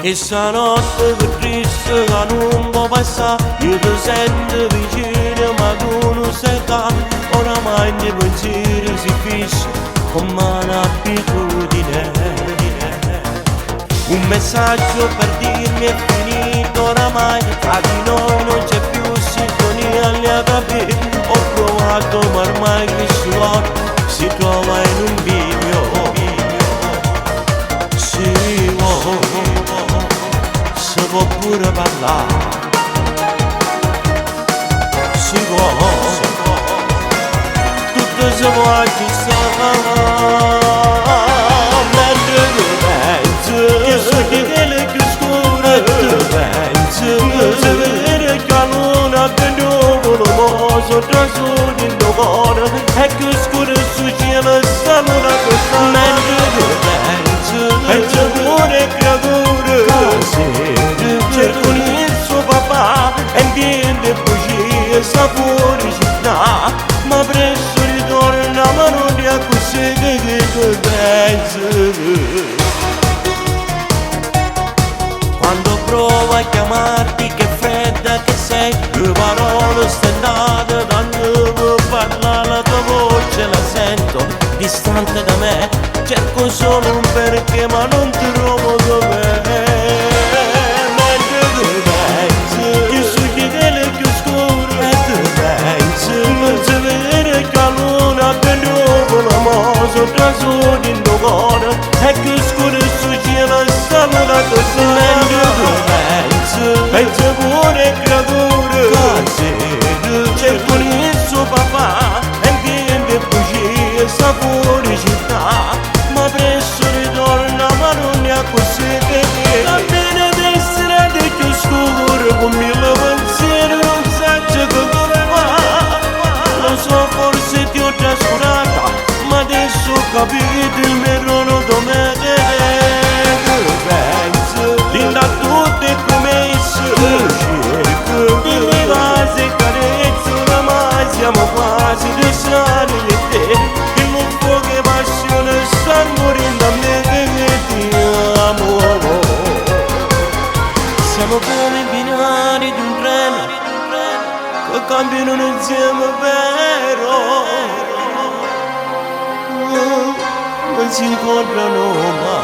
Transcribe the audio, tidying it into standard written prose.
E stanotte che triste che non può passare, io ti sento vicino ma tu non sei qua. Oramai i pensieri si fissano come un'abitudine. Un messaggio per dirmi è finito oramai, tra di noi non c'è più sintonia, alle capire. Ho provato ma ormai questo cuore si trova in un bivio. Si può pure parlare, si può, tutto si può aggiustare. Mentre tu pensi che sono quelle più scure, tu pensi se vedere che la luna che nuvola ma sotto soli in cuore è più scuro sul cielo sta luna che sta. Mentre tu pensi pure creature cercano il suo papà e viene bugie sta fuori città, ma presto ritorna ma non è così che tu pensi. Quando provo a chiamarti che fredda che sei, le parole stendate quando parla la tua voce la sento distante da me, cerco solo un perché ma non trovo dov'è. Mentre tu pensi che sugli delle più scure e tu pensi non si vede che la luna che nuvola ma sotto soli in cuore è più scuro sul cielo sta luna così. Mentre tu pensi pure creature cercano il suo papà e viene bugie sta fuori città, ma presto ritorna ma non è così che va bene ad essere di più scuro con mille pensieri non sai che come fa. Lo so forse ti ho trascurata ma adesso ho capito il mio ruolo dov'è che tu pensi linda tutte come cerco di le vase carezze oramai siamo quasi due sani e te che non può che passione sta morendo a me che ti amo. Siamo come i binari di un treno che cambiano insieme vero, non si incontrano mai.